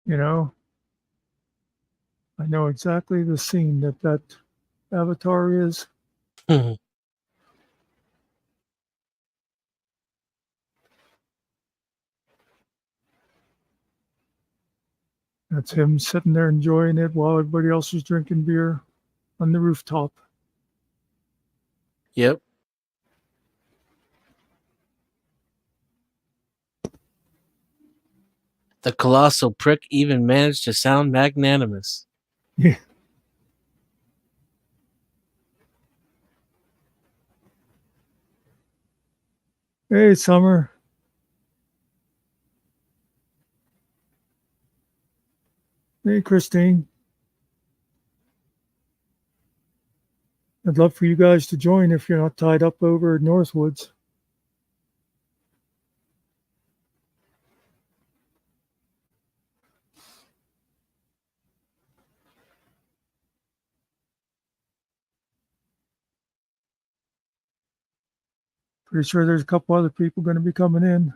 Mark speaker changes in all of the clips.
Speaker 1: You know, I know exactly the scene that avatar is. That's him sitting there enjoying it while everybody else is drinking beer on the rooftop.
Speaker 2: Yep. The colossal prick even managed to sound magnanimous.
Speaker 1: Yeah. Hey, Summer. Hey, Christine. I'd love for you guys to join if you're not tied up over at Northwoods. Pretty sure there's a couple other people going to be coming in.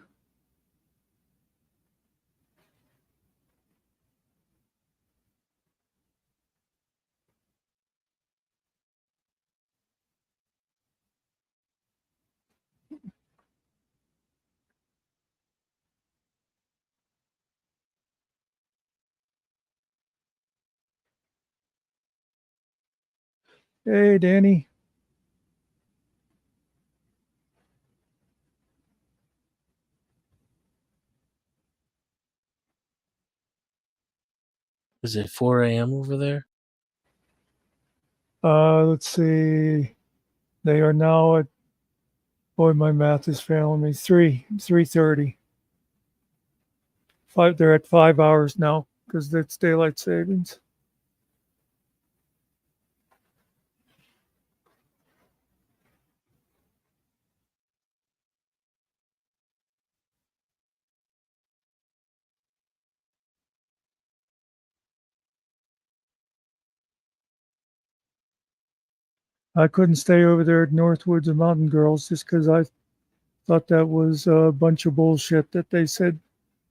Speaker 1: Hey, Danny.
Speaker 2: Is it 4 a.m. over there?
Speaker 1: Let's see. They are now at, boy, my math is failing me. 3:30. They're at 5 hours now because it's daylight savings. I couldn't stay over there at Northwoods and Mountain Girls just because I thought that was a bunch of bullshit that they said.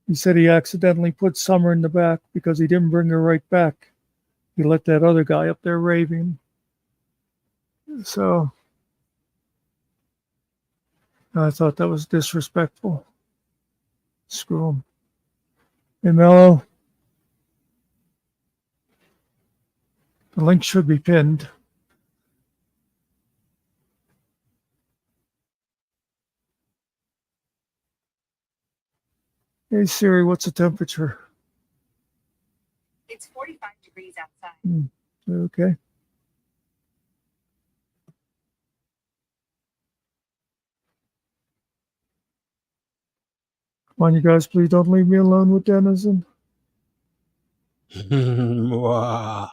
Speaker 1: He said he accidentally put Summer in the back because he didn't bring her right back. He let that other guy up there raving. So I thought that was disrespectful. Screw him. Hey, Mello, the link should be pinned. Hey, Siri, what's the temperature?
Speaker 3: It's 45 degrees outside.
Speaker 1: Okay. Come on, you guys, please don't leave me alone with Denizen.
Speaker 2: Wah.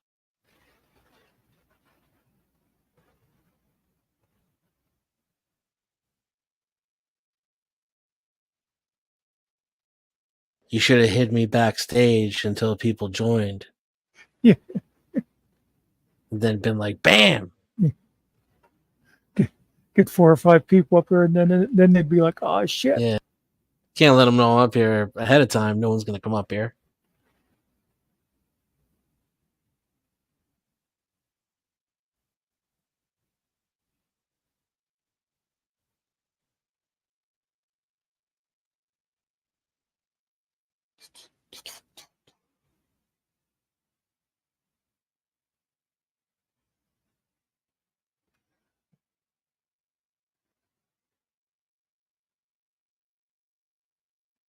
Speaker 2: You should have hid me backstage until people joined.
Speaker 1: Yeah.
Speaker 2: And then been like, bam!
Speaker 1: Get 4 or 5 people up here, and then they'd be like, "Oh shit!"
Speaker 2: Yeah. Can't let them know I'm up here ahead of time. No one's going to come up here.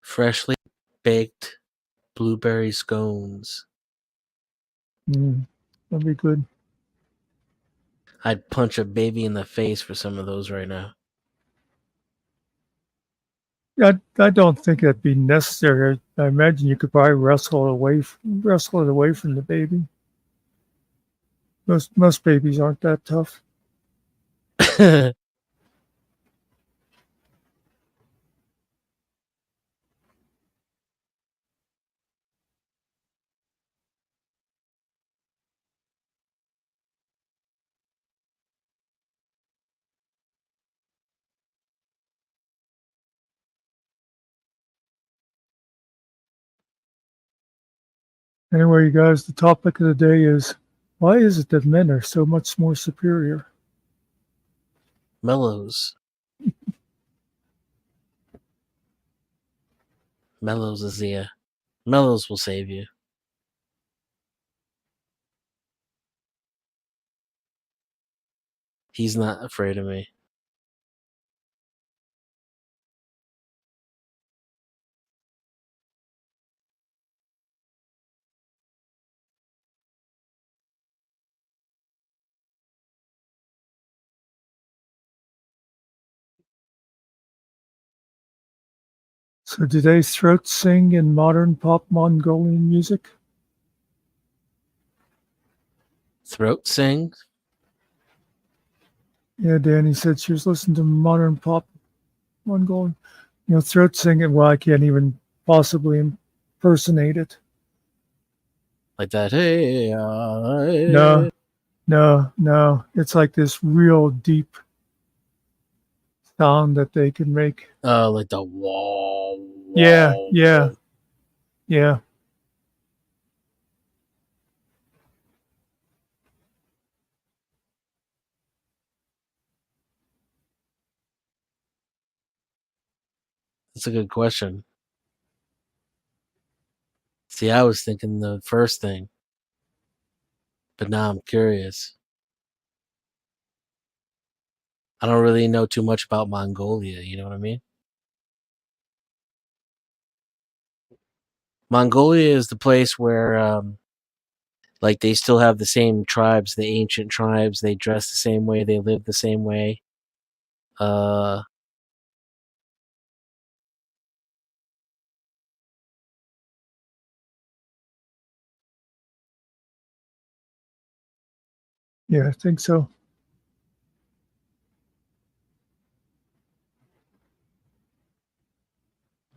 Speaker 2: Freshly baked blueberry scones.
Speaker 1: That'd be good.
Speaker 2: I'd punch a baby in the face for some of those right now.
Speaker 1: Yeah, I don't think that'd be necessary. I imagine you could probably wrestle it away from the baby. Most babies aren't that tough. Anyway, you guys, the topic of the day is why is it that men are so much more superior?
Speaker 2: Mellows. Mellows is the Mellows will save you. He's not afraid of me.
Speaker 1: So, do they throat sing in modern pop Mongolian music?
Speaker 2: Throat sing?
Speaker 1: Yeah, Danny said she was listening to modern pop Mongolian. Throat singing. Well, I can't even possibly impersonate it.
Speaker 2: Like that. Hey,
Speaker 1: No, no. It's like this real deep sound that they can make.
Speaker 2: like the wall,
Speaker 1: Yeah,
Speaker 2: wall,
Speaker 1: yeah,
Speaker 2: wall.
Speaker 1: yeah.
Speaker 2: That's a good question. See, I was thinking the first thing, but now I'm curious. I don't really know too much about Mongolia, you know what I mean? Mongolia is the place where like they still have the same tribes, the ancient tribes, they dress the same way, they live the same way. Uh
Speaker 1: Yeah, I think so.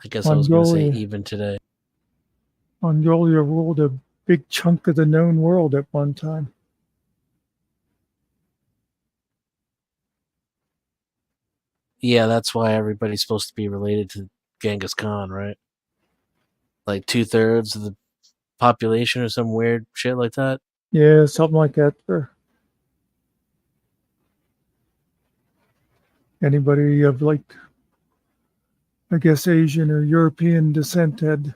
Speaker 2: I guess I was going to say
Speaker 1: Mongolia,
Speaker 2: even today.
Speaker 1: Mongolia ruled a big chunk of the known world at one time.
Speaker 2: Yeah, that's why everybody's supposed to be related to Genghis Khan, right? Like 2/3 of the population or some weird shit like that.
Speaker 1: Yeah, something like that for anybody of like, I guess, Asian or European descent had.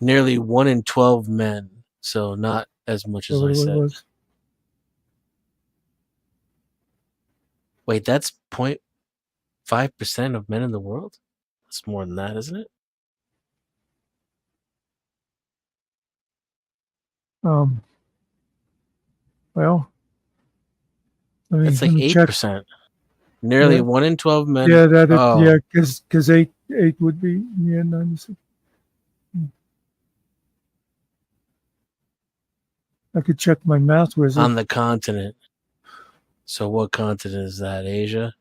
Speaker 2: Nearly 1 in 12 men, so not as much as
Speaker 1: What
Speaker 2: I
Speaker 1: it
Speaker 2: said.
Speaker 1: was.
Speaker 2: Wait, that's 0.5% of men in the world? That's more than that, isn't it?
Speaker 1: Um, well, let me
Speaker 2: That's like
Speaker 1: let me check.
Speaker 2: 8%. Nearly
Speaker 1: Yeah,
Speaker 2: 1 in 12 men.
Speaker 1: yeah, that it.
Speaker 2: Oh,
Speaker 1: Yeah, because eight would be, yeah, 96. I could check my math
Speaker 2: on
Speaker 1: wizard.
Speaker 2: the continent. So what continent is that? Asia?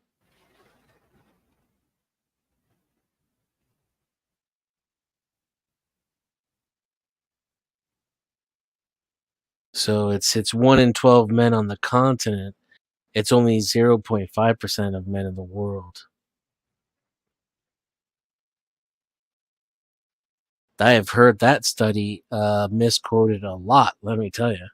Speaker 2: So it's 1 in 12 men on the continent. It's only 0.5% of men in the world. I have heard that study misquoted a lot, let me tell you.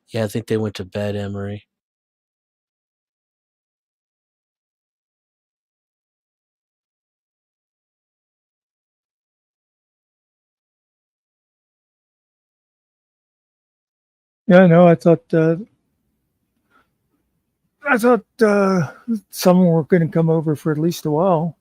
Speaker 2: Yeah, I think they went to bed, Emery.
Speaker 1: Yeah, I know. I thought some were going to come over for at least a while.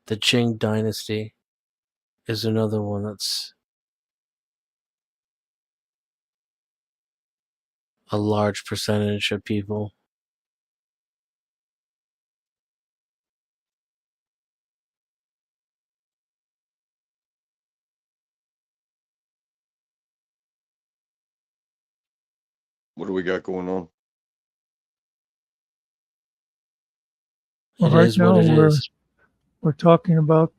Speaker 2: The Qing dynasty is another one that's a large percentage of people.
Speaker 3: What do we got going on?
Speaker 1: Well,
Speaker 2: It
Speaker 1: right
Speaker 2: is
Speaker 1: now
Speaker 2: what it is.
Speaker 1: we're talking about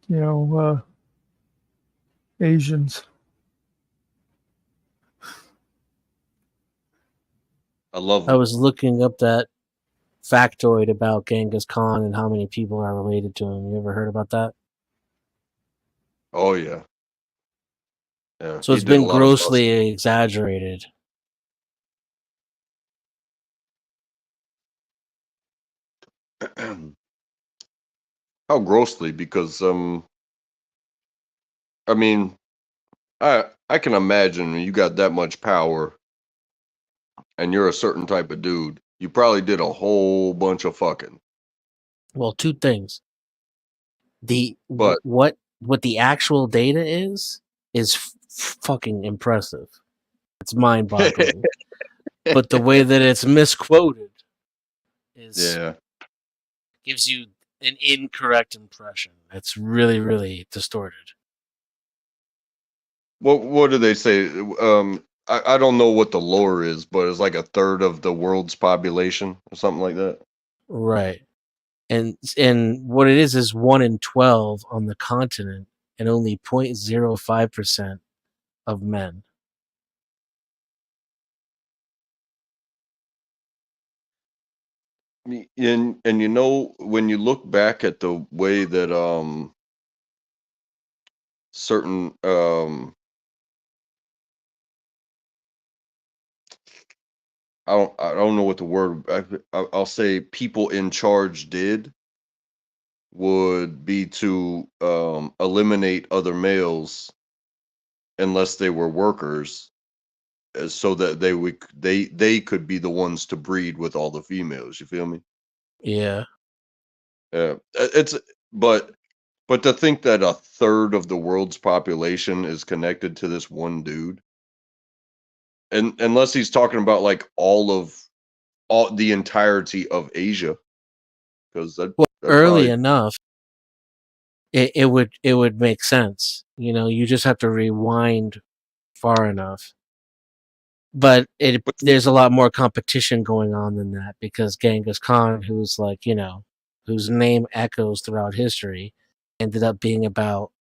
Speaker 1: Asians.
Speaker 3: I love
Speaker 2: I
Speaker 3: them.
Speaker 2: was looking up that factoid about Genghis Khan and how many people are related to him. You ever heard about that?
Speaker 3: Oh yeah, yeah.
Speaker 2: So
Speaker 3: He
Speaker 2: it's
Speaker 3: did a
Speaker 2: been
Speaker 3: lot of stuff.
Speaker 2: grossly exaggerated.
Speaker 3: How grossly? Because I mean, I can imagine when you got that much power and you're a certain type of dude, you probably did a whole bunch of fucking.
Speaker 2: Well, two things.
Speaker 3: But
Speaker 2: What the actual data is fucking impressive. It's mind-boggling. But the way that it's misquoted is
Speaker 3: yeah.
Speaker 2: gives you an incorrect impression. It's really, really distorted.
Speaker 3: What do they say? I don't know what the lore is, but it's like a third of the world's population or something like that.
Speaker 2: Right. And what it is 1 in 12 on the continent and only 0.05% of men.
Speaker 3: And you know, when you look back at the way that certain I don't know what the word I'll say people in charge did would be to eliminate other males unless they were workers, so that they could be the ones to breed with all the females. You feel me?
Speaker 2: Yeah.
Speaker 3: Yeah, it's but to think that a third of the world's population is connected to this one dude, and unless he's talking about like all the entirety of Asia, because
Speaker 2: Well,
Speaker 3: that
Speaker 2: early
Speaker 3: probably.
Speaker 2: enough, it would make sense. You know, you just have to rewind far enough. But
Speaker 3: But
Speaker 2: there's a lot more competition going on than that because Genghis Khan, who's like, whose name echoes throughout history, ended up being about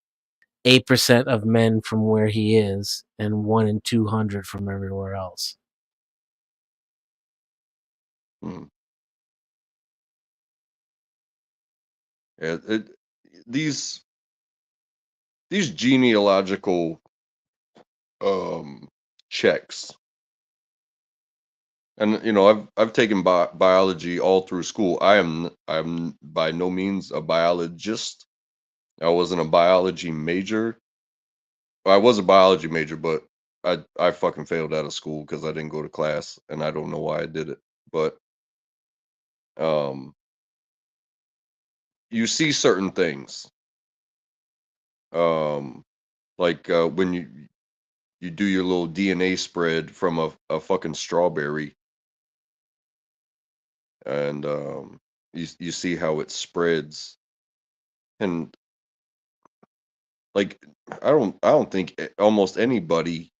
Speaker 2: 8% of men from where he is and 1 in 200 from everywhere else.
Speaker 3: hmm, yeah, these these genealogical um checks, and you know, I've taken biology all through school. I'm by no means a biologist. I wasn't a biology major. I was a biology major, but I fucking failed out of school because I didn't go to class, and I don't know why I did it. But um, you see certain things, um, like when you do your little DNA spread from a fucking strawberry, and you see how it spreads, and like I don't think almost anybody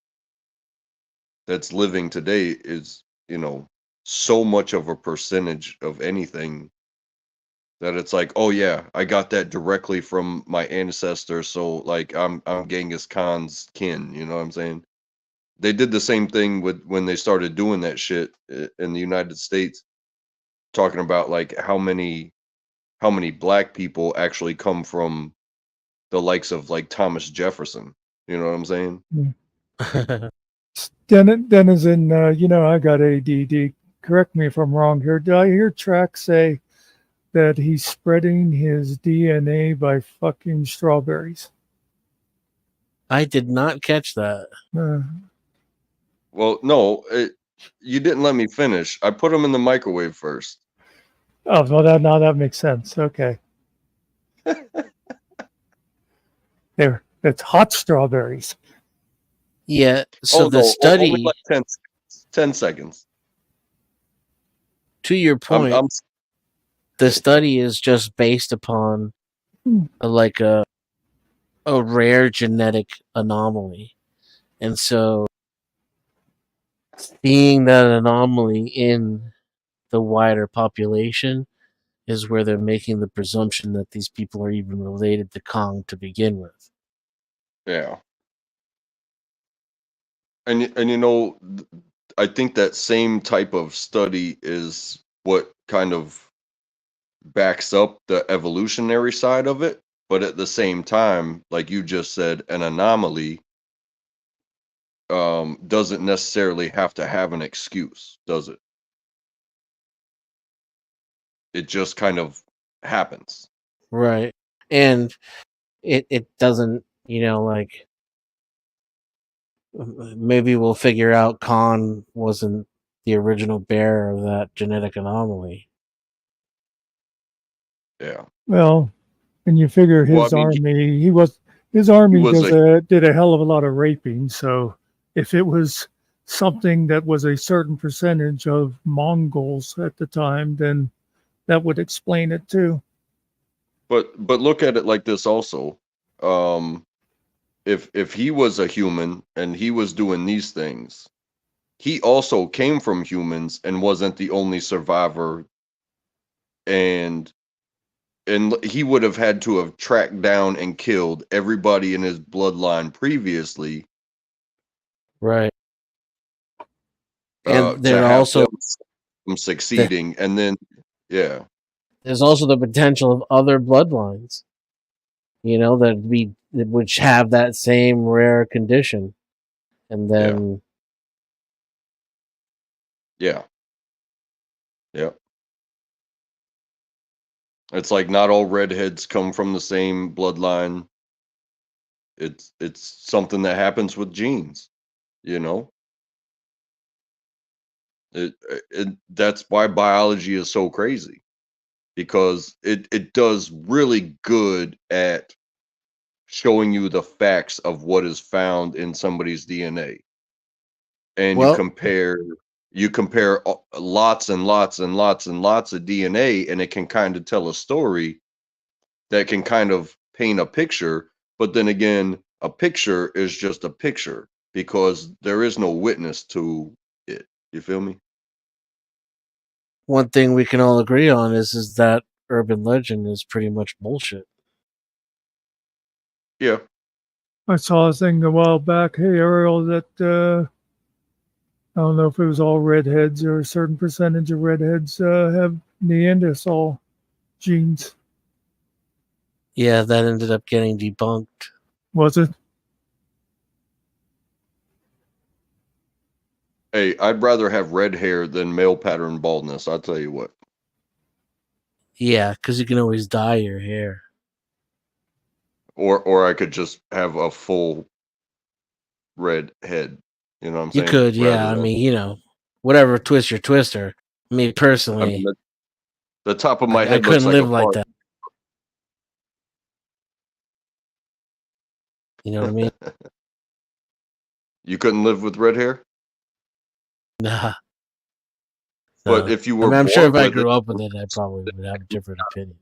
Speaker 3: that's living today is, you know, so much of a percentage of anything that it's like, oh yeah, I got that directly from my ancestor, so like I'm Genghis Khan's kin. You know what I'm saying? They did the same thing with when they started doing that shit in the United States, talking about like how many black people actually come from the likes of like Thomas Jefferson. You know what I'm saying?
Speaker 1: Denizen, I got ADD. Correct me if I'm wrong here. Did I hear Track say that he's spreading his DNA by fucking strawberries?
Speaker 2: I did not catch that.
Speaker 1: Uh,
Speaker 3: Well, no, you didn't let me finish. I put them in the microwave first.
Speaker 1: oh, well, now that makes sense. Okay. It's hot strawberries.
Speaker 2: Yeah, so
Speaker 3: Oh
Speaker 2: the
Speaker 3: no, only
Speaker 2: study,
Speaker 3: like 10 seconds.
Speaker 2: to your
Speaker 3: I'm
Speaker 2: point, the study is just based upon
Speaker 1: Hmm.
Speaker 2: like a rare genetic anomaly. And so seeing that anomaly in the wider population is where they're making the presumption that these people are even related to Kong to begin with.
Speaker 3: Yeah. And I think that same type of study is what kind of backs up the evolutionary side of it, but at the same time, like you just said, an anomaly doesn't necessarily have to have an excuse, does it? It just kind of happens.
Speaker 2: Right. And it doesn't, like maybe we'll figure out Khan wasn't the original bearer of that genetic anomaly.
Speaker 3: Yeah.
Speaker 1: Well, and you figure
Speaker 3: Well, I
Speaker 1: his
Speaker 3: mean,
Speaker 1: army, his
Speaker 3: he
Speaker 1: army
Speaker 3: was a
Speaker 1: did a hell of a lot of raping. So if it was something that was a certain percentage of Mongols at the time, then that would explain it too.
Speaker 3: but look at it like this also. Um, if he was a human and he was doing these things, he also came from humans and wasn't the only survivor, and he would have had to have tracked down and killed everybody in his bloodline previously
Speaker 2: Right. And
Speaker 3: to
Speaker 2: there
Speaker 3: have
Speaker 2: also
Speaker 3: them
Speaker 2: the
Speaker 3: succeeding, and then yeah,
Speaker 2: there's also the potential of other bloodlines, that which have that same rare condition. And
Speaker 3: yeah,
Speaker 2: then
Speaker 3: yeah, yeah. It's like not all redheads come from the same bloodline. It's something that happens with genes, you know. That's why biology is so crazy, because it does really good at showing you the facts of what is found in somebody's DNA, and
Speaker 2: well,
Speaker 3: you compare lots and lots and lots and lots of DNA, and it can kind of tell a story that can kind of paint a picture. But then again, a picture is just a picture because there is no witness to it. You feel me?
Speaker 2: one thing we can all agree on is that urban legend is pretty much bullshit.
Speaker 3: Yeah.
Speaker 1: I saw a thing a while back. Hey, Ariel, that I don't know if it was all redheads or a certain percentage of redheads have Neanderthal genes.
Speaker 2: Yeah, that ended up getting debunked.
Speaker 1: Was it?
Speaker 3: Hey, I'd rather have red hair than male pattern baldness. I'll tell you what.
Speaker 2: Yeah, because you can always dye your hair.
Speaker 3: Or I could just have a full red head. You know what I'm
Speaker 2: You
Speaker 3: saying?
Speaker 2: could, yeah.
Speaker 3: Rather
Speaker 2: I
Speaker 3: than,
Speaker 2: mean, whatever twist your twister. Me
Speaker 3: I mean,
Speaker 2: personally,
Speaker 3: the top of my
Speaker 2: I
Speaker 3: head looks
Speaker 2: couldn't
Speaker 3: like a
Speaker 2: live like
Speaker 3: fart.
Speaker 2: that. You know what I mean?
Speaker 3: You couldn't live with red hair?
Speaker 2: Nah,
Speaker 3: But
Speaker 2: no.
Speaker 3: if you
Speaker 2: I
Speaker 3: were
Speaker 2: mean, I'm sure if
Speaker 3: born
Speaker 2: I
Speaker 3: with it
Speaker 2: grew up with it, I probably would have a different opinion.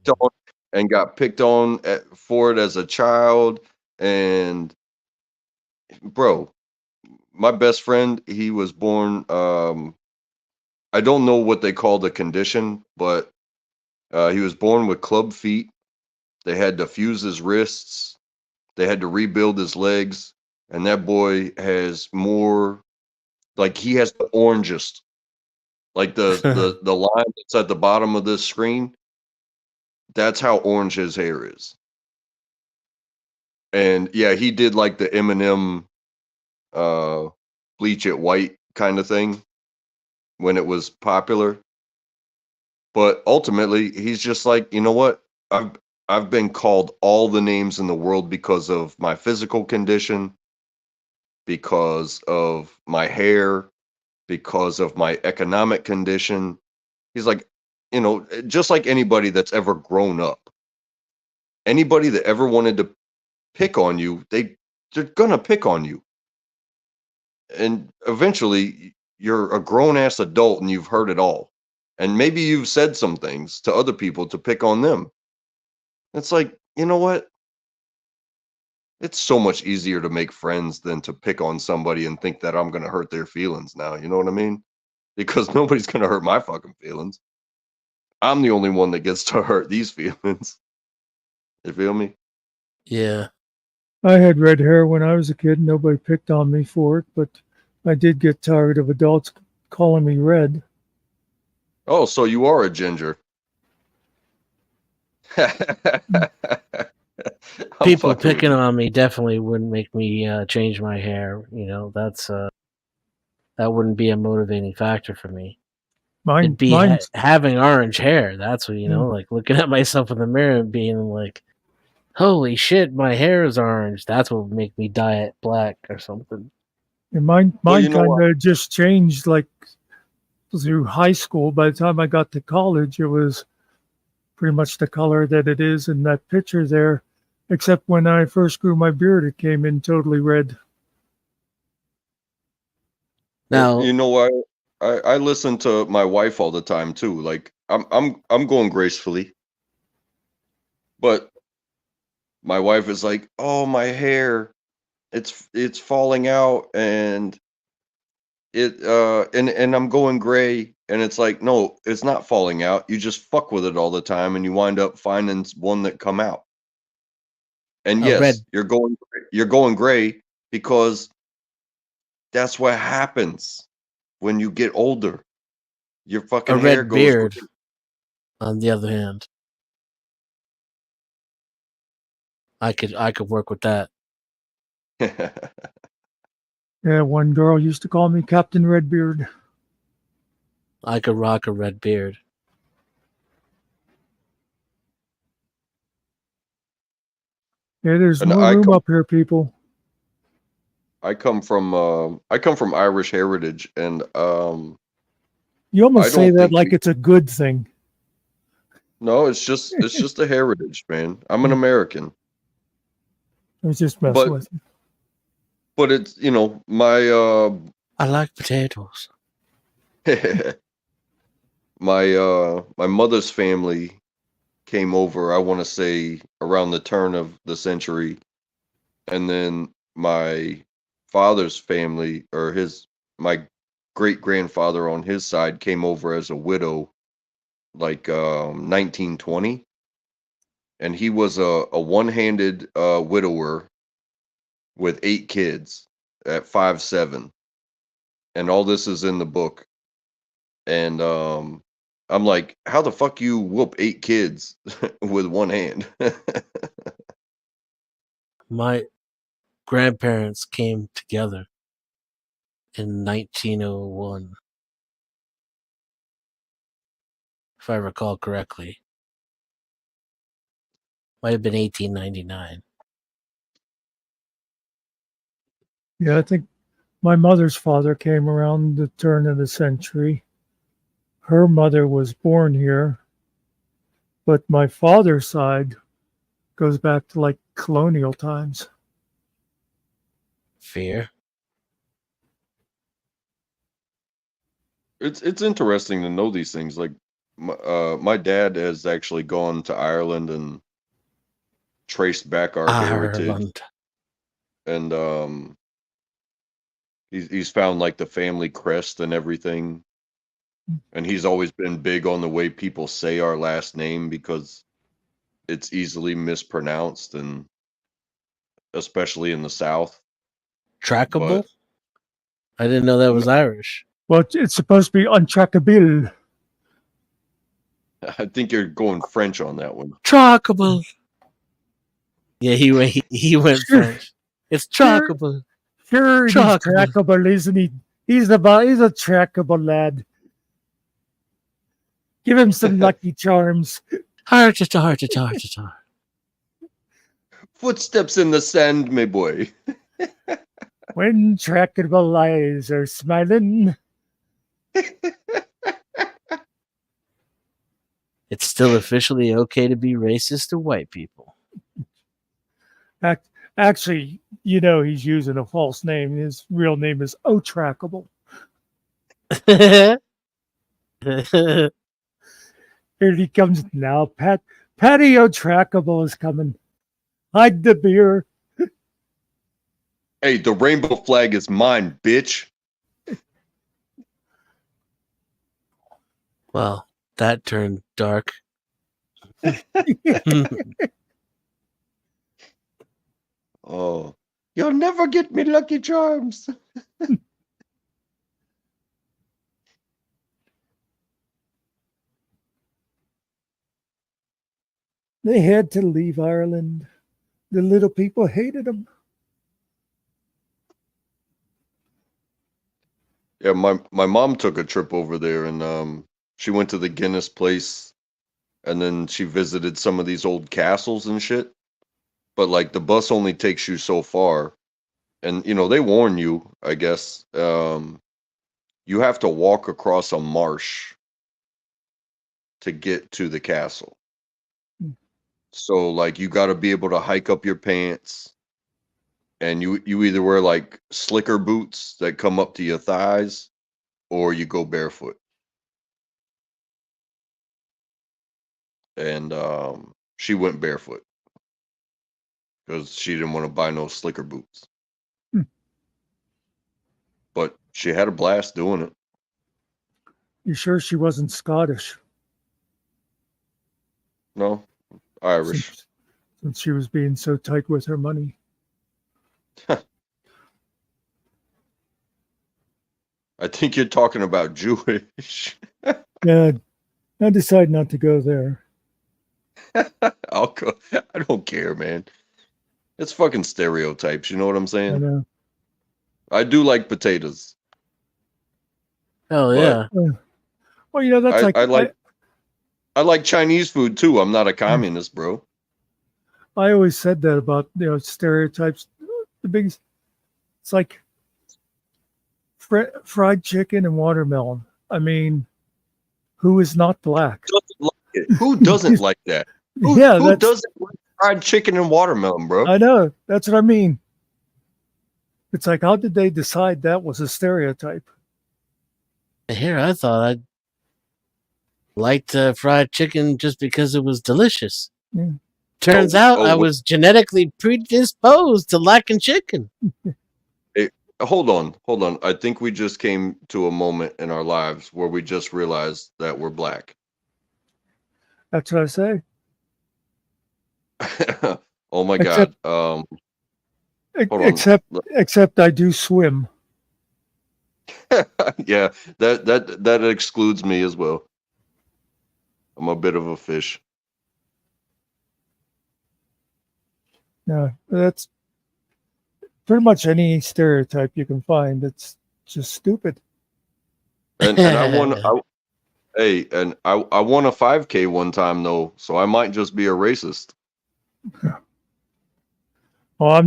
Speaker 3: and got picked on for it as a child, and bro, my best friend, he was born I don't know what they call the condition, but he was born with club feet. They had to fuse his wrists. They had to rebuild his legs, and that boy has more, like he has the orangest, like the line that's at the bottom of this screen. That's how orange his hair is. And yeah, he did like the Eminem uh bleach it white kind of thing when it was popular. But ultimately, he's just like, you know what? I've I've been called all the names in the world because of my physical condition, because of my hair, because of my economic condition. He's like, just like anybody that's ever grown up. Anybody that ever wanted to pick on you, they're gonna pick on you. And eventually you're a grown ass adult and you've heard it all. And maybe you've said some things to other people to pick on them. It's like, you know what? it's so much easier to make friends than to pick on somebody and think that I'm gonna hurt their feelings now, you know what I mean? Because nobody's gonna hurt my fucking feelings. I'm the only one that gets to hurt these feelings. You feel me?
Speaker 2: Yeah.
Speaker 1: I had red hair when I was a kid. Nobody picked on me for it, but I did get tired of adults calling me red.
Speaker 3: Oh, so you are a ginger. I'm
Speaker 2: People
Speaker 3: fucking with
Speaker 2: picking
Speaker 3: you.
Speaker 2: on me definitely wouldn't make me change my hair. You know, that wouldn't be a motivating factor for me. It'd be
Speaker 1: Mine's
Speaker 2: having orange hair. That's what,
Speaker 1: mm,
Speaker 2: like looking at myself in the mirror and being like, holy shit, my hair is orange. That's what would make me dye it black or something.
Speaker 1: and mine
Speaker 3: Well,
Speaker 1: mine
Speaker 3: you know
Speaker 1: kind
Speaker 3: what?
Speaker 1: of just changed like through high school. By the time I got to college, it was pretty much the color that it is in that picture there. Except when I first grew my beard, it came in totally red.
Speaker 3: Well,
Speaker 2: Now,
Speaker 3: you know what? I listen to my wife all the time too. Like I'm going gracefully, but my wife is like, "Oh, my hair, it's falling out and and I'm going gray." And it's like, "No, it's not falling out. You just fuck with it all the time and you wind up finding one that come out." And
Speaker 2: a
Speaker 3: yes,
Speaker 2: red
Speaker 3: you're going gray because that's what happens when you get older. Your
Speaker 2: a
Speaker 3: fucking hair
Speaker 2: red
Speaker 3: goes
Speaker 2: beard, on the other hand, I could work with that.
Speaker 3: gray.
Speaker 1: Yeah, one girl used to call me Captain Redbeard.
Speaker 2: I could rock a red beard.
Speaker 1: Yeah, there's
Speaker 3: And
Speaker 1: more room up here, people.
Speaker 3: I come from Irish heritage, and
Speaker 1: You
Speaker 3: I
Speaker 1: almost say
Speaker 3: don't
Speaker 1: that
Speaker 3: think
Speaker 1: like it's a good thing.
Speaker 3: no, it's just a heritage, man. I'm an
Speaker 1: I
Speaker 3: American,
Speaker 1: was just messing
Speaker 3: but
Speaker 1: with you.
Speaker 3: it's my
Speaker 2: I like potatoes.
Speaker 3: my mother's family came over. I want to say around the turn of the century, and then my father's family or my great grandfather on his side came over as a widow like 1920, and he was a one-handed widower with 8 kids at 5'7", and all this is in the book. And I'm like, how the fuck you whoop 8 kids with one hand?
Speaker 2: My grandparents came together in 1901, if I recall correctly. Might have been 1899.
Speaker 1: Yeah, I think my mother's father came around the turn of the century. Her mother was born here, but my father's side goes back to like colonial times.
Speaker 2: Fear.
Speaker 3: It's interesting to know these things. Like my dad has actually gone to Ireland and traced back our heritage,
Speaker 2: Ireland.
Speaker 3: and he's found like the family crest and everything. And he's always been big on the way people say our last name because it's easily mispronounced, and especially in the South.
Speaker 2: Trackable?
Speaker 3: But
Speaker 2: I didn't know that was Irish.
Speaker 1: Well, it's supposed to be untrackable.
Speaker 3: I think you're going French on that one.
Speaker 2: Trackable. Yeah, he went
Speaker 1: Sure,
Speaker 2: French. It's
Speaker 1: sure,
Speaker 2: trackable.
Speaker 1: sure, he's
Speaker 2: Trackable.
Speaker 1: trackable, isn't he? He's a trackable lad. Give him some lucky charms.
Speaker 2: Heart to heart to heart to heart.
Speaker 3: Footsteps in the sand, my boy.
Speaker 1: When trackable eyes are smiling.
Speaker 2: It's still officially okay to be racist to white people.
Speaker 1: Actually, you know he's using a false name. His real name is O'Trackable.
Speaker 2: It's
Speaker 1: Here he comes now. Patty O'Trackable is coming. Hide the beer.
Speaker 3: Hey, the rainbow flag is mine, bitch.
Speaker 2: Well, that turned dark.
Speaker 3: Oh, you'll never get me Lucky Charms.
Speaker 1: They had to leave Ireland. The little people hated them.
Speaker 3: Yeah, my mom took a trip over there, and she went to the Guinness place, and then she visited some of these old castles and shit. But like the bus only takes you so far, and they warn you, I guess. You have to walk across a marsh to get to the castle. So like you got to be able to hike up your pants, and you either wear like slicker boots that come up to your thighs, or you go barefoot. And she went barefoot because she didn't want to buy no slicker boots.
Speaker 1: Hmm.
Speaker 3: But she had a blast doing it.
Speaker 1: You sure she wasn't Scottish?
Speaker 3: No, Irish.
Speaker 1: Since she was being so tight with her money.
Speaker 3: I think you're talking about Jewish.
Speaker 1: Yeah, I decided not to go there.
Speaker 3: I'll go. I don't care, man. It's fucking stereotypes. You know what I'm
Speaker 1: I
Speaker 3: saying?
Speaker 1: know.
Speaker 3: I do like potatoes.
Speaker 2: Oh
Speaker 3: But
Speaker 2: yeah.
Speaker 1: Well, that's
Speaker 3: I like Chinese food too. I'm not a communist, bro.
Speaker 1: I always said that about stereotypes. The biggest, it's like fried chicken and watermelon. I mean, who is not black?
Speaker 3: Doesn't like it? Who doesn't like that? Who doesn't like fried chicken and watermelon, bro?
Speaker 1: I know. That's what I mean. It's like, how did they decide that was a stereotype?
Speaker 2: Here, I thought I liked fried chicken just because it was delicious.
Speaker 1: Yeah.
Speaker 2: Turns out I was genetically predisposed to liking chicken.
Speaker 3: Hey, hold on. I think we just came to a moment in our lives where we just realized that we're black.
Speaker 1: That's what I say.
Speaker 3: Oh my
Speaker 1: Except-
Speaker 3: God. Hold
Speaker 1: Except I do swim.
Speaker 3: Yeah, that excludes me as well. I'm a bit of a fish.
Speaker 1: No, that's pretty much any stereotype you can find. It's just stupid.
Speaker 3: And I won. I won a 5K one time though, so I might just be a racist.
Speaker 1: Well,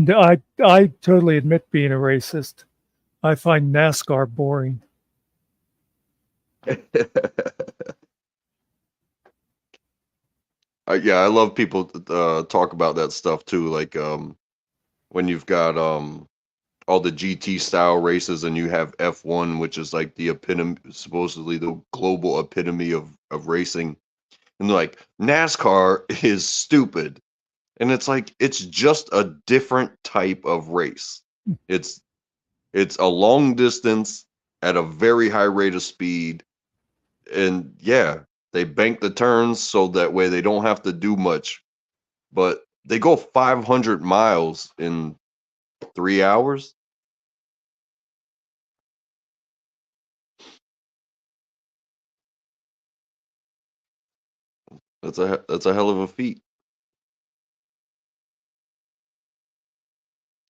Speaker 1: I totally admit being a racist. I find NASCAR boring.
Speaker 3: Yeah, I love people talk about that stuff too. Like when you've got all the GT style races, and you have F1, which is like the epitome, supposedly the global epitome of racing, and they're like NASCAR is stupid, and it's like it's just a different type of race. It's a long distance at a very high rate of speed, and yeah, they bank the turns so that way they don't have to do much, but they go 500 miles in 3 hours. That's a hell of a feat.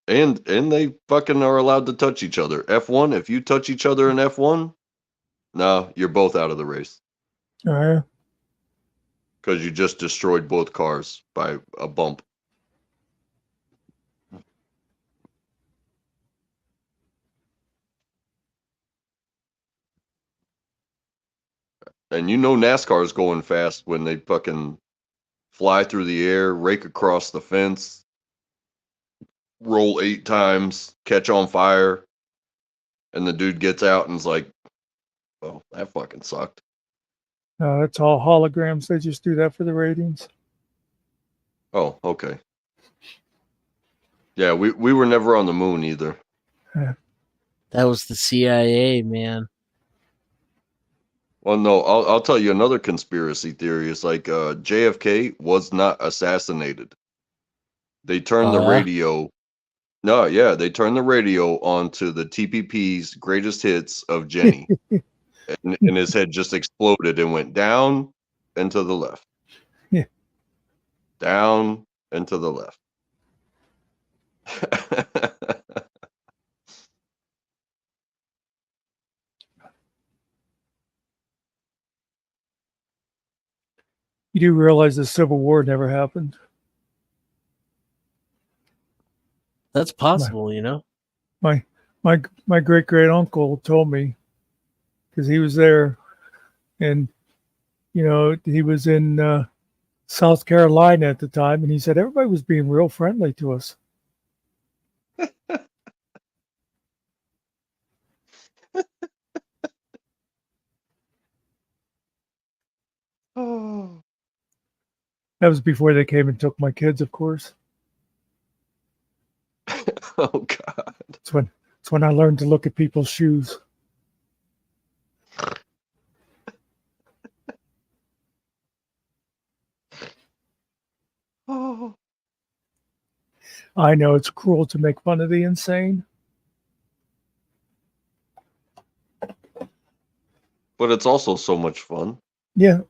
Speaker 3: And they fucking are allowed to touch each other. F1, if you touch each other in F1, no, you're both out of the race
Speaker 1: Uh,
Speaker 3: because you just destroyed both cars by a bump. And NASCAR is going fast when they fucking fly through the air, rake across the fence, roll 8 times, catch on fire, and the dude gets out and is like, "Well, that fucking sucked."
Speaker 1: it's all holograms. They just do that for the ratings.
Speaker 3: Oh, okay. Yeah, we were never on the moon either.
Speaker 2: That was the CIA, man.
Speaker 3: Well, no, I'll tell you another conspiracy theory. Is like JFK was not assassinated. They turned
Speaker 2: Oh
Speaker 3: the
Speaker 2: yeah.
Speaker 3: radio. No, yeah, they turned the radio onto the TPP's greatest hits of Jenny, and his head just exploded and went down and to the left,
Speaker 1: Yeah.
Speaker 3: down and to the left.
Speaker 1: You do realize the Civil War never happened.
Speaker 2: That's possible, you know.
Speaker 1: My my great great uncle told me, because he was there, and he was in South Carolina at the time, and he said everybody was being real friendly to us.
Speaker 3: Oh.
Speaker 1: That was before they came and took my kids, of course.
Speaker 3: Oh God.
Speaker 1: It's when I learned to look at people's shoes.
Speaker 3: Oh.
Speaker 1: I know it's cruel to make fun of the insane.
Speaker 3: But it's also so much fun
Speaker 1: Yeah,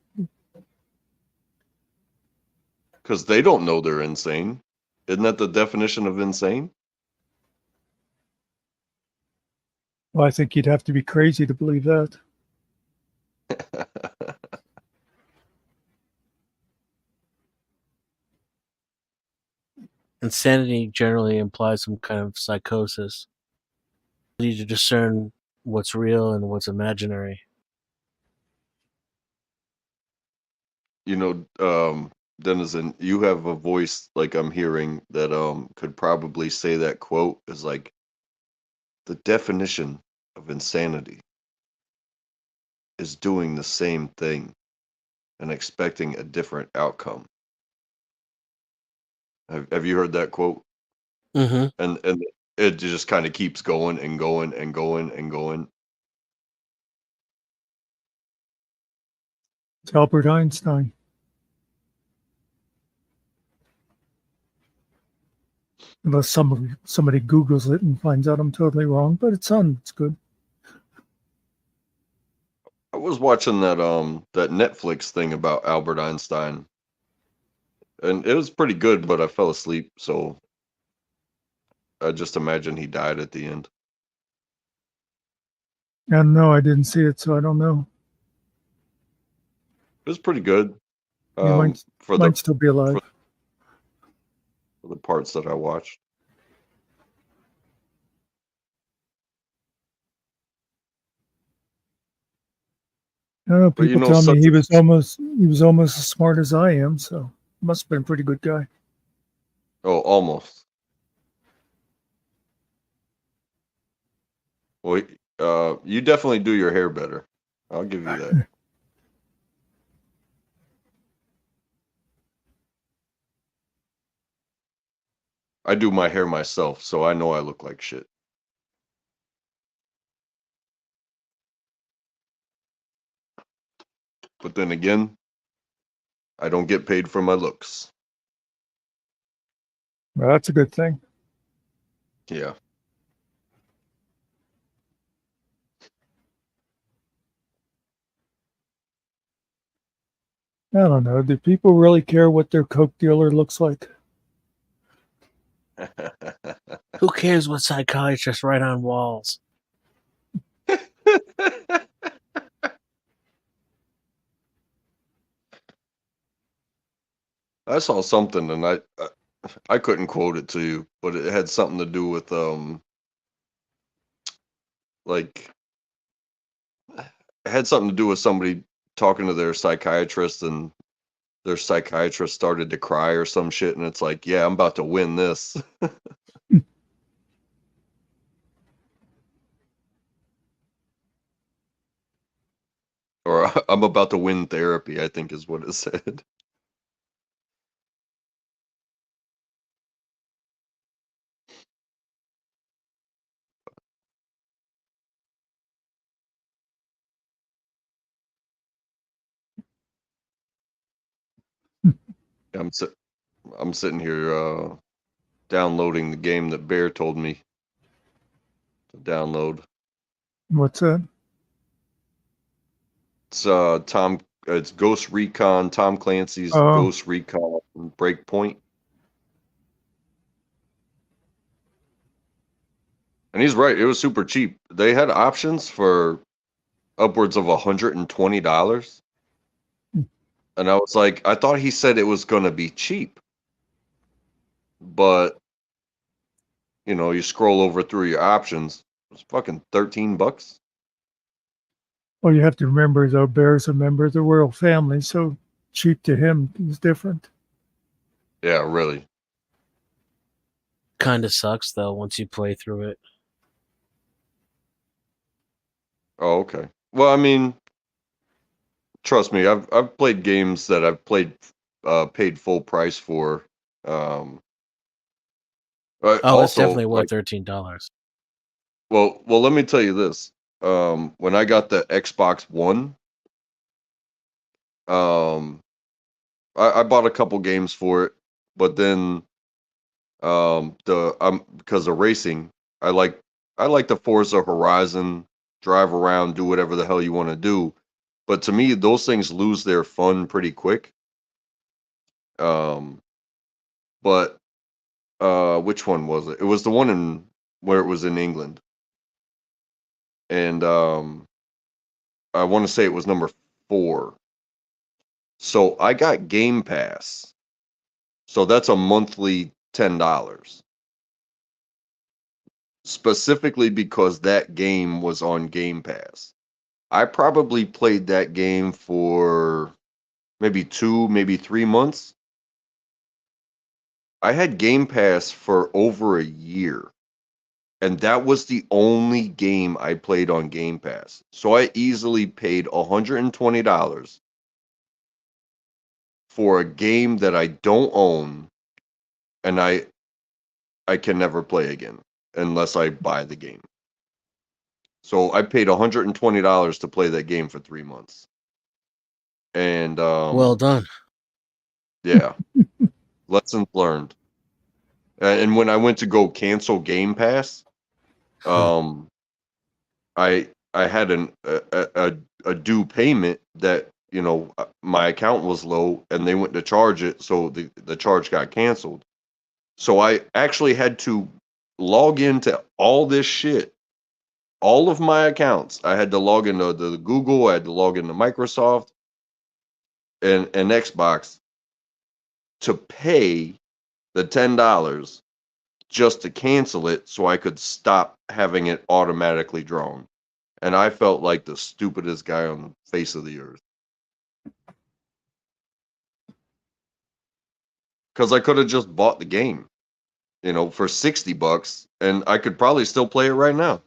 Speaker 3: because they don't know they're insane. Isn't that the definition of insane?
Speaker 1: well, I think you'd have to be crazy to believe that.
Speaker 2: Insanity generally implies some kind of psychosis. You need to discern what's real and what's imaginary.
Speaker 3: Denizen, you have a voice like I'm hearing that could probably say that quote is like the definition of insanity is doing the same thing and expecting a different outcome. Have you heard that quote?
Speaker 2: Mm-hmm.
Speaker 3: And it just kind of keeps going and going and going and going.
Speaker 1: It's Albert Einstein. Unless somebody Googles it and finds out I'm totally wrong, but it's good.
Speaker 3: I was watching that Netflix thing about Albert Einstein, and it was pretty good, but I fell asleep, so I just imagine he died at the end.
Speaker 1: And no, I didn't see it, so I don't know.
Speaker 3: It was pretty good.
Speaker 1: He
Speaker 3: For
Speaker 1: might still be alive.
Speaker 3: for the parts that I watched.
Speaker 1: I don't know.
Speaker 3: But
Speaker 1: People tell me
Speaker 3: such
Speaker 1: he was almost as smart as I am, so must have been a pretty good guy.
Speaker 3: oh, almost. Well, you definitely do your hair better. I'll give you that. I do my hair myself, so I know I look like shit. But then again, I don't get paid for my looks.
Speaker 1: Well, that's a good thing.
Speaker 3: Yeah.
Speaker 1: I don't know. Do people really care what their Coke dealer looks like?
Speaker 2: Who cares what psychiatrists write on walls?
Speaker 3: I saw something and I couldn't quote it to you, but it had something to do with like it had something to do with somebody talking to their psychiatrist and their psychiatrist started to cry or some shit and it's like, yeah, I'm about to win this. Or I'm about to win therapy, I think is what it said. I'm sit I'm sitting here downloading the game that Bear told me to download.
Speaker 1: What's that?
Speaker 3: It's it's Ghost Recon, Tom Clancy's
Speaker 1: Oh,
Speaker 3: Ghost Recon Breakpoint. And he's right, it was super cheap. They had options for upwards of $120. And I was like, I thought he said it was gonna be cheap. But, you scroll over through your options, it's fucking $13.
Speaker 1: well, you have to remember, though, Bear's a member of the royal family, so cheap to him is different.
Speaker 3: Yeah, really.
Speaker 2: Kind of sucks though once you play through it.
Speaker 3: Oh, okay. Well, I mean, trust me, I've played games that I've paid full price for. Um,
Speaker 2: Oh, it's
Speaker 3: also,
Speaker 2: definitely worth
Speaker 3: like,
Speaker 2: $13.
Speaker 3: well, let me tell you this. When I got the Xbox One, um, I bought a couple games for it, but then because of racing, I like I like the Forza Horizon, drive around, do whatever the hell you want to do. But to me, those things lose their fun pretty quick. Um, but which one was it? It was the one in where it was in England, and I want to say it was number 4. So I got Game Pass, so that's a monthly $10, specifically because that game was on Game Pass. I probably played that game for maybe 2, maybe 3 months. I had Game Pass for over a year, and that was the only game I played on Game Pass. So I easily paid $120 for a game that I don't own, and I can never play again unless I buy the game. So I paid $120 to play that game for 3 months. And
Speaker 2: Well done.
Speaker 3: yeah, lessons learned. And when I went to go cancel Game Pass, um, I had a due payment that my account was low, and they went to charge it, so the charge got canceled. So I actually had to log into all this shit, all of my accounts. I had to log into the Google, I had to log into Microsoft and Xbox to pay the $10 just to cancel it so I could stop having it automatically drawn. And I felt like the stupidest guy on the face of the earth. Because I could have just bought the game, for $60, and I could probably still play it right now.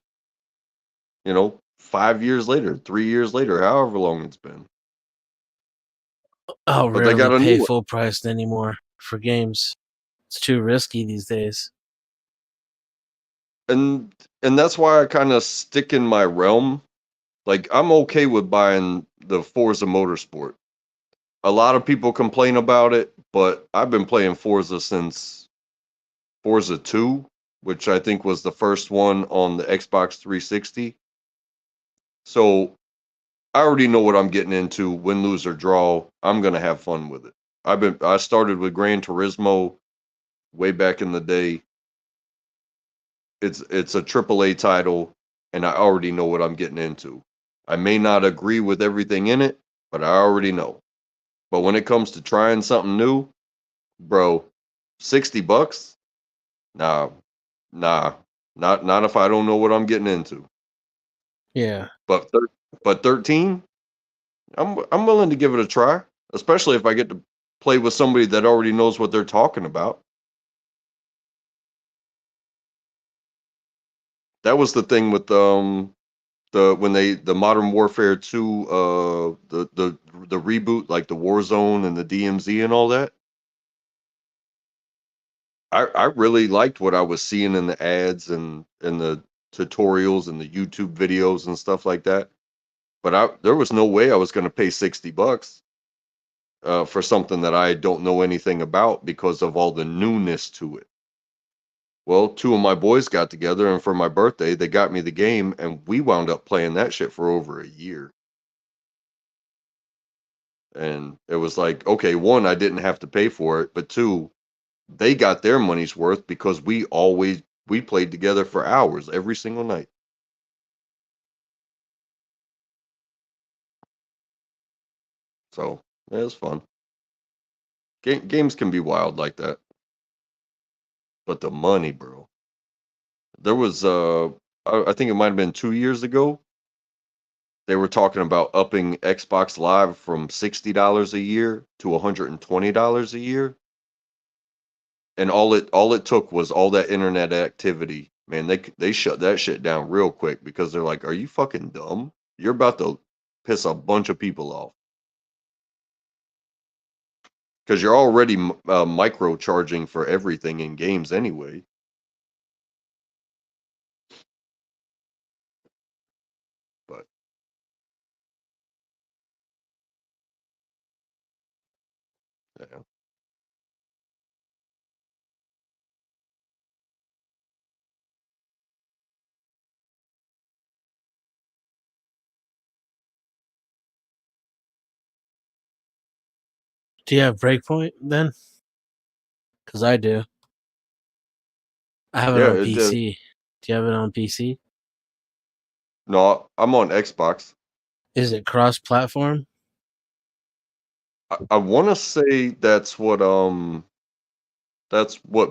Speaker 3: 5 years later, 3 years later, however long it's been.
Speaker 2: I'll
Speaker 3: But they
Speaker 2: rarely
Speaker 3: got a new
Speaker 2: pay
Speaker 3: one.
Speaker 2: full price anymore for games. It's too risky these days.
Speaker 3: And that's why I kind of stick in my realm. Like, I'm okay with buying the Forza Motorsport. A lot of people complain about it, but I've been playing Forza since Forza 2, which I think was the first one on the Xbox 360. So I already know what I'm getting into. Win, lose, or draw, I'm gonna have fun with it. I started with Gran Turismo way back in the day. It's a AAA title, and I already know what I'm getting into. I may not agree with everything in it, but I already know. But when it comes to trying something new, bro, $60? Nah, nah, not if I don't know what I'm getting into.
Speaker 2: Yeah.
Speaker 3: But 13, I'm willing to give it a try, especially if I get to play with somebody that already knows what they're talking about. That was the thing with the Modern Warfare 2 the reboot, like the Warzone and the DMZ and all that. I really liked what I was seeing in the ads and the tutorials and the YouTube videos and stuff like that. But there was no way I was going to pay $60. for something that I don't know anything about because of all the newness to it. Well, two of my boys got together, and for my birthday, they got me the game, and we wound up playing that shit for over a year. And it was like, okay, one, I didn't have to pay for it, but two, they got their money's worth because we played together for hours every single night. So yeah, it was fun. Games can be wild like that, but the money, bro. There was I think it might have been 2 years ago. They were talking about upping Xbox Live from $60 a year to $120 a year, and all it took was all that internet activity. Man, they shut that shit down real quick because they're like, "Are you fucking dumb? You're about to piss a bunch of people off because you're already micro charging for everything in games anyway." But yeah.
Speaker 2: Do you have Breakpoint then? Because I do. I have it
Speaker 3: Yeah,
Speaker 2: on PC. Do you have it on PC?
Speaker 3: no, I'm on Xbox.
Speaker 2: Is it cross-platform?
Speaker 3: I want to say that's what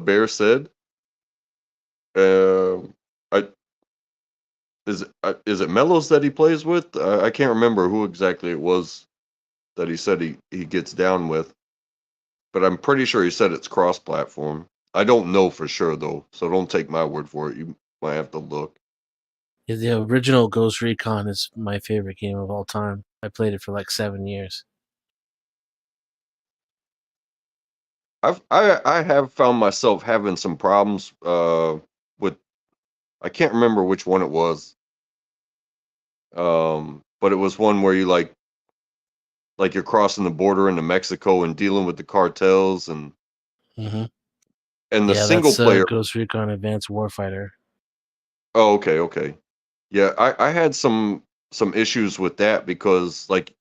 Speaker 3: Bear said. I is it Mellows that he plays with? I can't remember who exactly it was that he said he gets down with, but I'm pretty sure he said it's cross-platform. I don't know for sure though, so don't take my word for it. You might have to look.
Speaker 2: Yeah, the original Ghost Recon is my favorite game of all time. I played it for like 7 years.
Speaker 3: I have found myself having some problems with I can't remember which one it was. But it was one where you like you're crossing the border into Mexico and dealing with the cartels
Speaker 2: Mm-hmm.
Speaker 3: and the
Speaker 2: Yeah,
Speaker 3: single
Speaker 2: that's
Speaker 3: player.
Speaker 2: Ghost Recon Advanced Warfighter.
Speaker 3: Oh, okay, okay. Yeah, I had some issues with that because like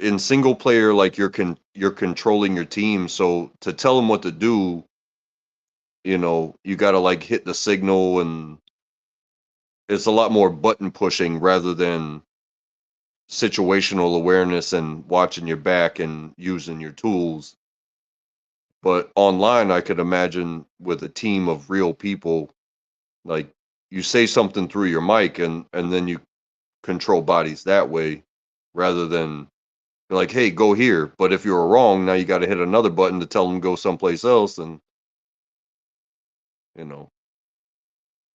Speaker 3: in single player, like you're controlling your team, so to tell them what to do, you got to like hit the signal, and it's a lot more button pushing rather than situational awareness and watching your back and using your tools. But online, I could imagine with a team of real people, like you say something through your mic and then you control bodies that way rather than like, hey, go here. But if you're wrong, now you got to hit another button to tell them go someplace else. And, you know,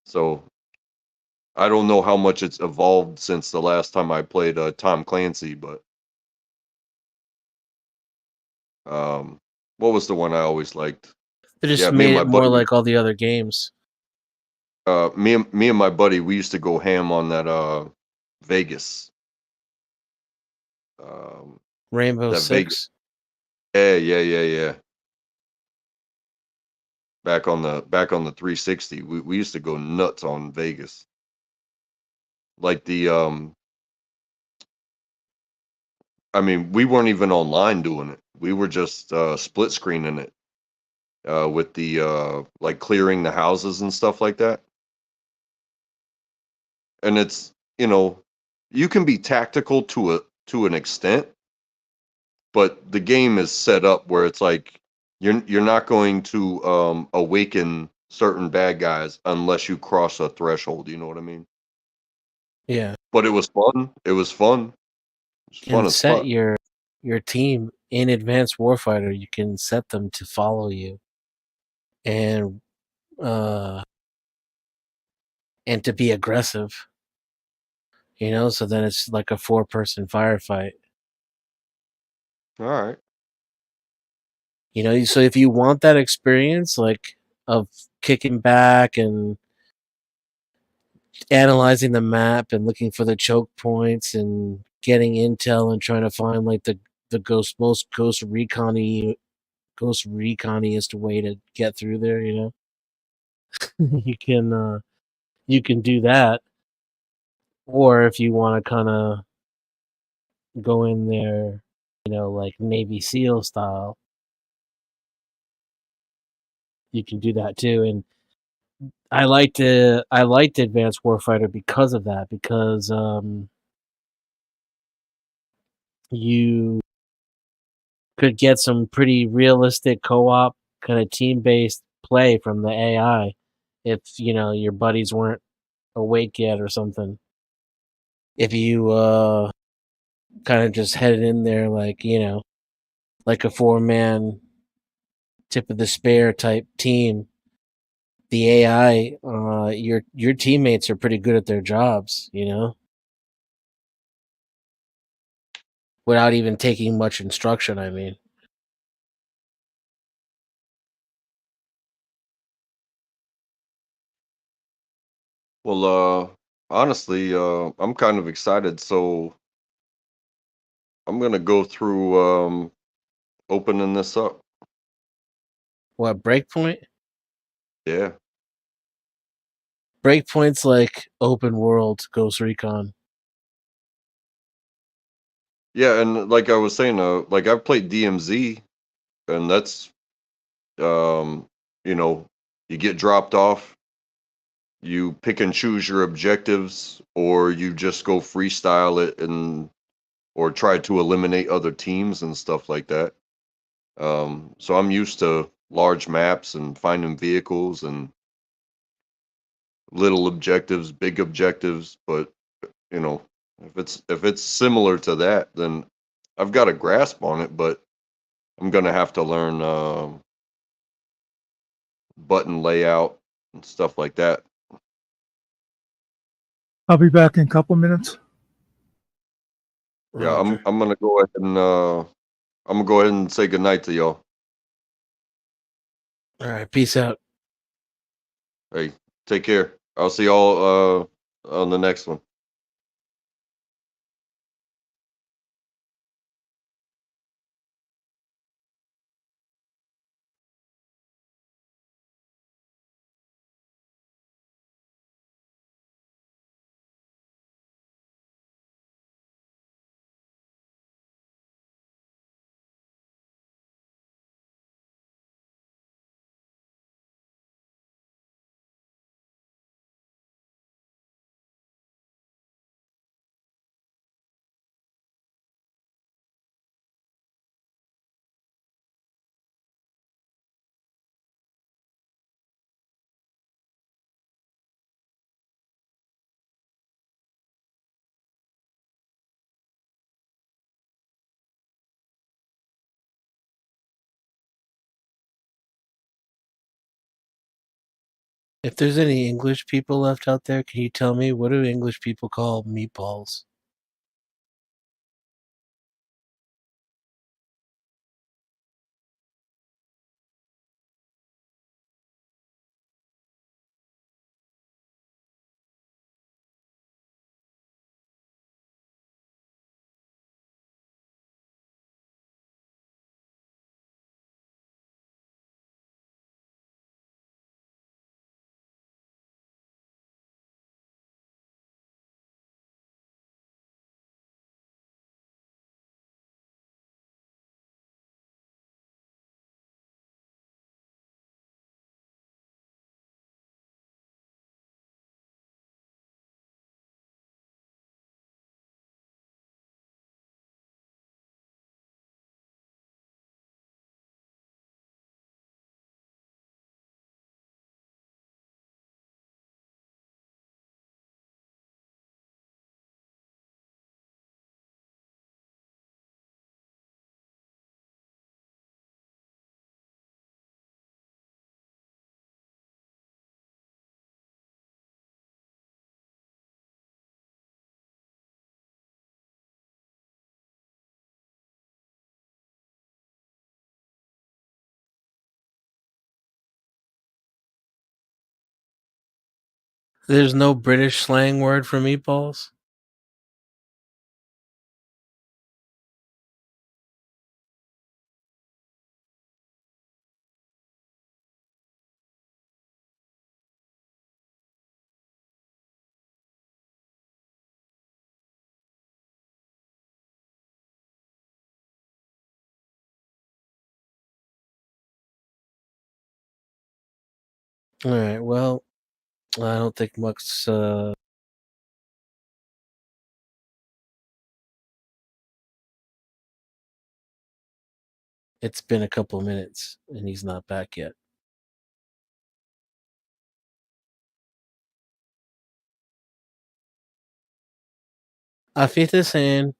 Speaker 3: so I don't know how much it's evolved since the last time I played Tom Clancy, but um, what was the one I always liked?
Speaker 2: They just
Speaker 3: Yeah, me and
Speaker 2: made
Speaker 3: my
Speaker 2: it more
Speaker 3: buddy,
Speaker 2: like all the other games.
Speaker 3: me and my buddy, we used to go ham on that Vegas. Um,
Speaker 2: Rainbow
Speaker 3: that Vegas.
Speaker 2: Six.
Speaker 3: Yeah, yeah, yeah, yeah. Back on the 360, we used to go nuts on Vegas. Like I mean, we weren't even online doing it. We were just split screening it with the like clearing the houses and stuff like that. And it's, you can be tactical to an extent, but the game is set up where it's like you're not going to awaken certain bad guys unless you cross a threshold, you know what I mean?
Speaker 2: Yeah.
Speaker 3: But it was fun. It was fun. It was
Speaker 2: You
Speaker 3: fun
Speaker 2: can
Speaker 3: as
Speaker 2: set
Speaker 3: fuck.
Speaker 2: your team in Advanced Warfighter. You can set them to follow you and uh and to be aggressive. So then it's like a 4-person firefight.
Speaker 3: All right.
Speaker 2: So if you want that experience, like of kicking back and analyzing the map and looking for the choke points and getting intel and trying to find like the most ghost reconiest way to get through there. You can do that, or if you want to kind of go in there, like Navy SEAL style, you can do that too. And I liked Advanced Warfighter because of that, because you could get some pretty realistic co-op kind of team-based play from the AI if your buddies weren't awake yet or something. If you kind of just headed in there like like a 4-man tip of the spear type team, the AI, your teammates are pretty good at their jobs, without even taking much instruction. I mean,
Speaker 3: Well, honestly, I'm kind of excited, so I'm gonna go through opening this up.
Speaker 2: what Breakpoint?
Speaker 3: Yeah.
Speaker 2: Breakpoint's like open world Ghost Recon.
Speaker 3: Yeah, and like I was saying, like I've played DMZ, and that's um, you know, you get dropped off, you pick and choose your objectives, or you just go freestyle it and or try to eliminate other teams and stuff like that. So I'm used to large maps and finding vehicles and little objectives, big objectives, but you know, if it's similar to that, then I've got a grasp on it, but I'm gonna have to learn button layout and stuff like that.
Speaker 1: I'll be back in a couple minutes.
Speaker 3: Yeah, I'm
Speaker 2: Roger.
Speaker 3: I'm gonna go ahead and I'm gonna go ahead and say goodnight to y'all.
Speaker 2: All right, peace out.
Speaker 3: Hey, take care. I'll see y'all on the next one.
Speaker 2: If there's any English people left out there, can you tell me what do English people call meatballs? There's no British slang word for meatballs? All right. Well, I don't think much. It's been a couple of minutes and he's not back yet. Auf Wiedersehen.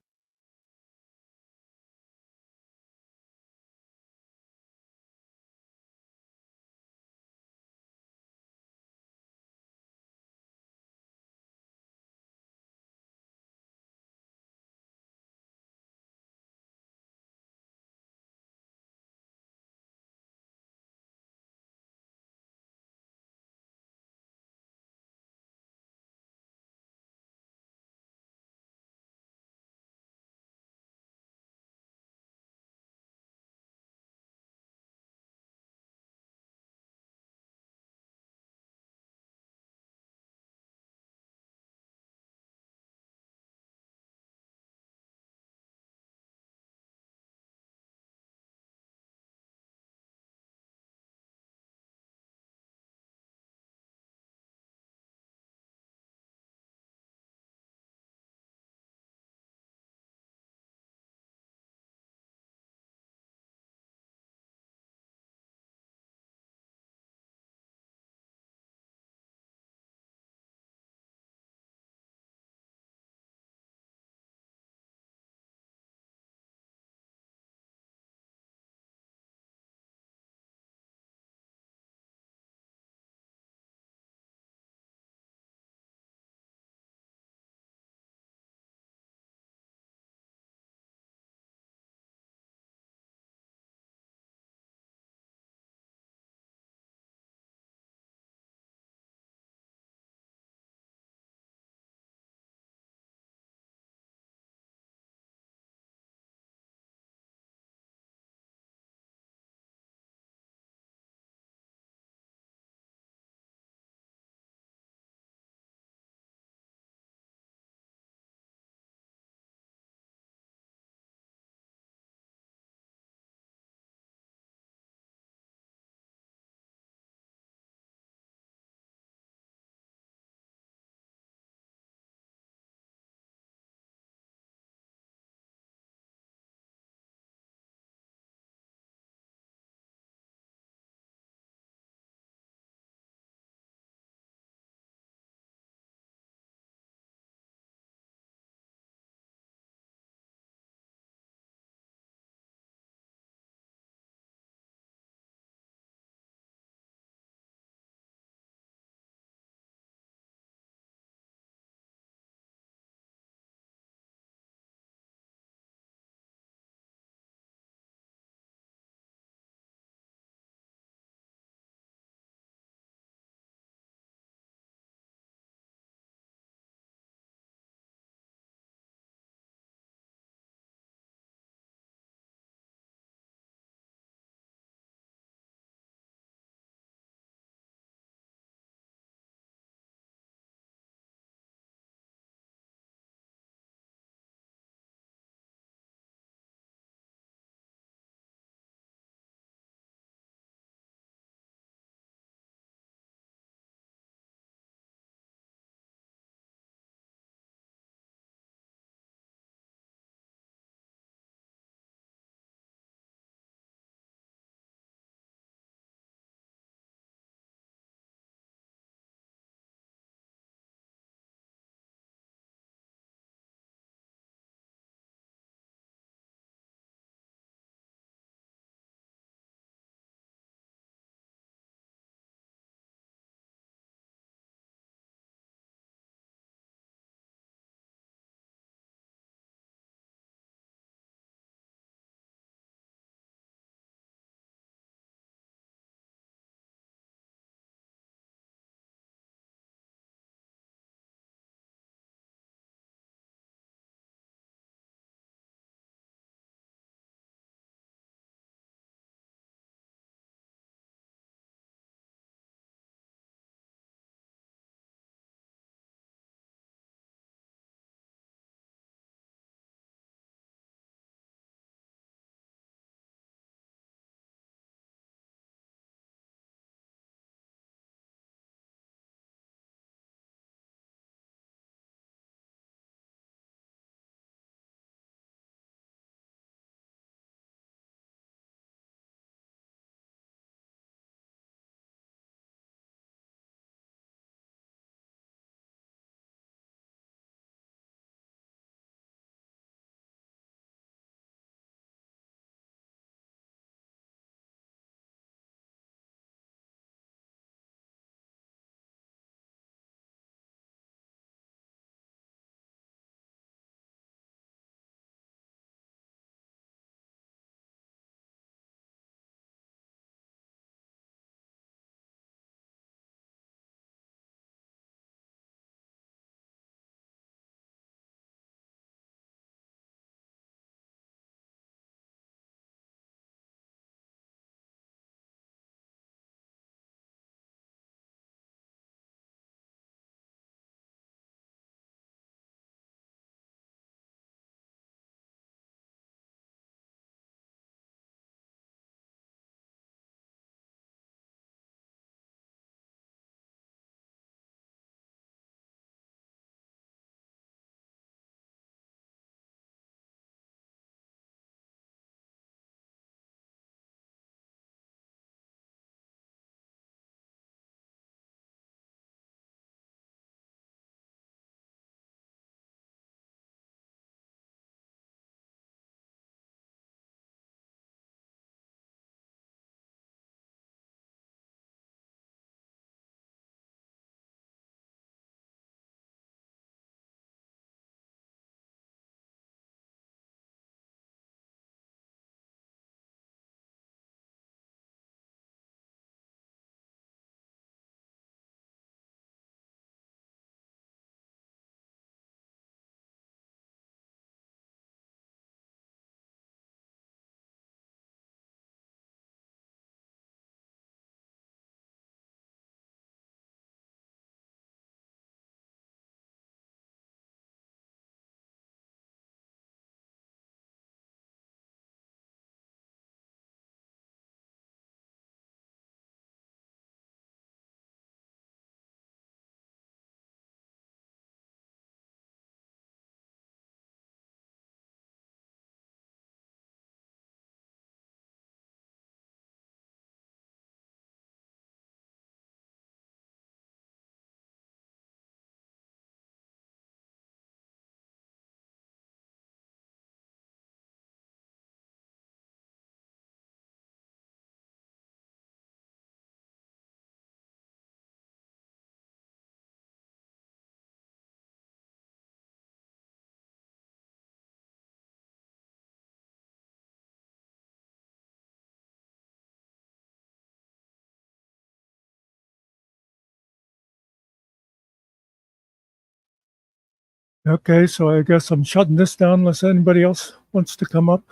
Speaker 1: Okay, so I guess I'm shutting this down unless anybody else wants to come up.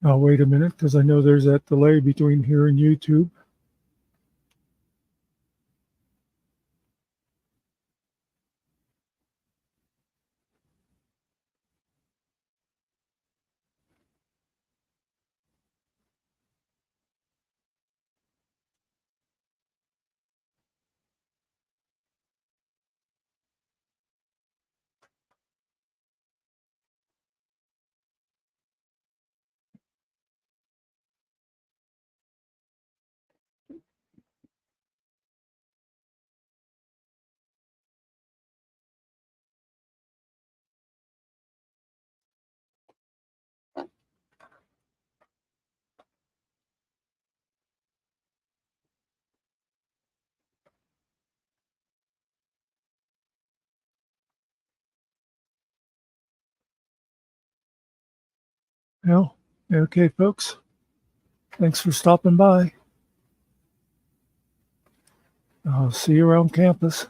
Speaker 1: Oh, wait a minute, because I know there's that delay between here and YouTube. Well, okay, folks. Thanks for stopping by. I'll see you around campus.